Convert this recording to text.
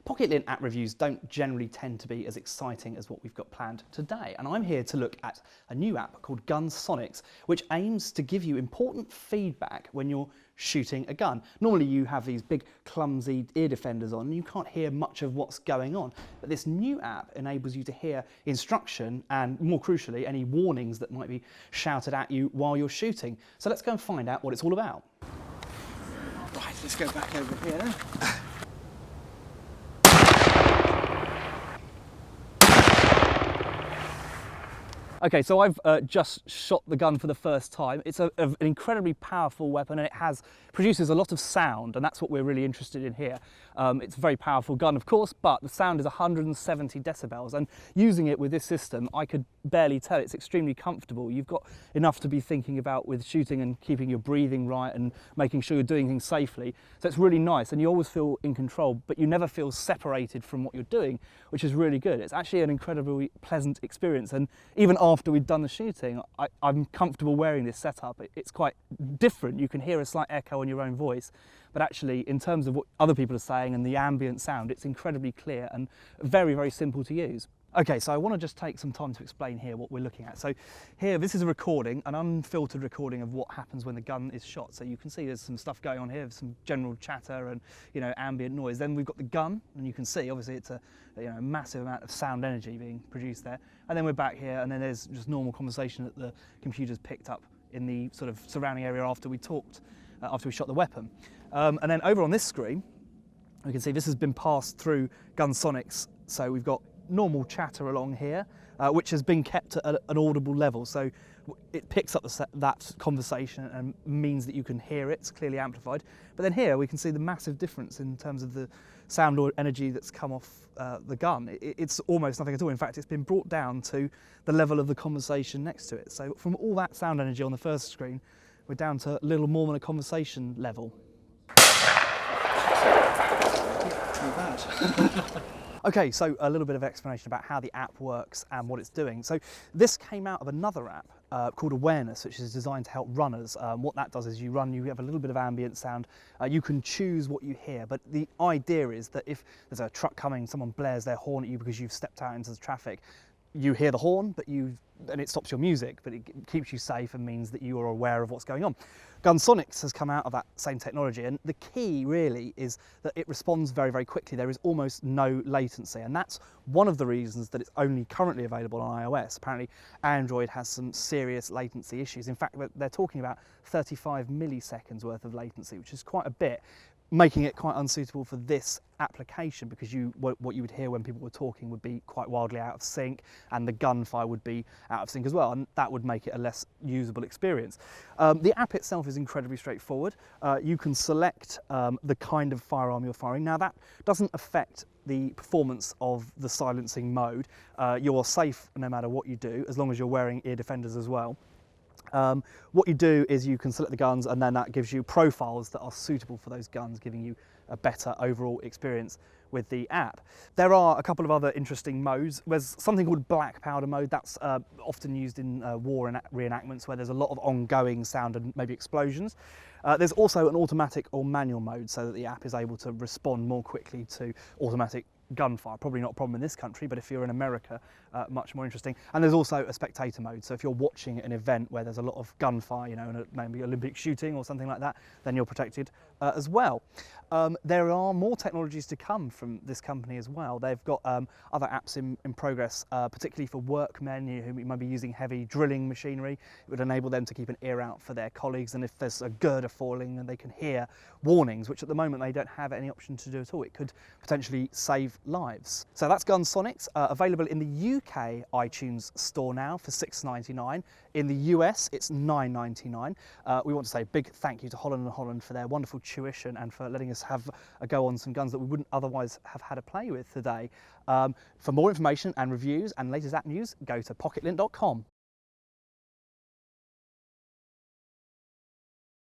Pocket-lint app reviews don't generally tend to be as exciting as what we've got planned today, and I'm here to look at a new app called GunSonics, which aims to give you important feedback when you're shooting a gun. Normally you have these big clumsy ear defenders on and you can't hear much of what's going on, but this new app enables you to hear instruction and, more crucially, any warnings that might be shouted at you while you're shooting. So let's go and find out what it's all about. Right, let's go back over here. Okay, so I've just shot the gun for the first time. It's an incredibly powerful weapon, and it produces a lot of sound, and that's what we're really interested in here. It's a very powerful gun, of course, but the sound is 170 decibels, and using it with this system, I could barely tell. It's extremely comfortable. You've got enough to be thinking about with shooting and keeping your breathing right and making sure you're doing things safely. So it's really nice, and you always feel in control, but you never feel separated from what you're doing, which is really good. It's actually an incredibly pleasant experience, and even after we'd done the shooting, I'm comfortable wearing this setup. It's quite different. You can hear a slight echo on your own voice, but actually in terms of what other people are saying and the ambient sound, it's incredibly clear and very, very simple to use. Okay, so I want to just take some time to explain here what we're looking at. So here, this is a recording, an unfiltered recording of what happens when the gun is shot. So you can see there's some stuff going on here, some general chatter and, you know, ambient noise. Then we've got the gun, and you can see obviously it's a massive amount of sound energy being produced there. And then we're back here, and then there's just normal conversation that the computer's picked up in the sort of surrounding area after we talked, after we shot the weapon. And then over on this screen, we can see this has been passed through GunSonics. So we've got normal chatter along here, which has been kept at an audible level. So it picks up that conversation and means that you can hear it. It's clearly amplified. But then here we can see the massive difference in terms of the sound or energy that's come off the gun. It's almost nothing at all. In fact, it's been brought down to the level of the conversation next to it. So from all that sound energy on the first screen, we're down to a little more than a conversation level. Not bad. Okay, so a little bit of explanation about how the app works and what it's doing. So this came out of another app called Awareness, which is designed to help runners. What that does is you have a little bit of ambient sound. You can choose what you hear, but the idea is that if there's a truck coming, someone blares their horn at you because you've stepped out into the traffic, you hear the horn, and it stops your music, but it keeps you safe and means that you are aware of what's going on. GunSonics has come out of that same technology, and the key really is that it responds very, very quickly. There is almost no latency, and that's one of the reasons that it's only currently available on iOS. Apparently, Android has some serious latency issues. In fact, they're talking about 35 milliseconds worth of latency, which is quite a bit, making it quite unsuitable for this application, because what you would hear when people were talking would be quite wildly out of sync, and the gunfire would be out of sync as well, and that would make it a less usable experience. The app itself is incredibly straightforward. You can select the kind of firearm you're firing. Now that doesn't affect the performance of the silencing mode. You're safe no matter what you do, as long as you're wearing ear defenders as well. What you do is you can select the guns, and then that gives you profiles that are suitable for those guns, giving you a better overall experience with the app. There are a couple of other interesting modes. There's something called black powder mode. That's often used in war reenactments where there's a lot of ongoing sound and maybe explosions. There's also an automatic or manual mode, so that the app is able to respond more quickly to automatic gunfire. Probably not a problem in this country, but if you're in America, much more interesting. And there's also a spectator mode, so if you're watching an event where there's a lot of gunfire, you know, maybe Olympic shooting or something like that, then you're protected as well. There are more technologies to come from this company as well. They've got other apps in progress, particularly for workmen who might be using heavy drilling machinery. It would enable them to keep an ear out for their colleagues, and if there's a girder falling, then they can hear warnings, which at the moment they don't have any option to do at all. It could potentially save lives. So that's GunSonics, available in the UK iTunes store now for $6.99. In the US, it's $9.99. We want to say a big thank you to Holland Holland for their wonderful tuition and for letting us have a go on some guns that we wouldn't otherwise have had a play with today. For more information and reviews and latest app news, go to Pocket-lint.com.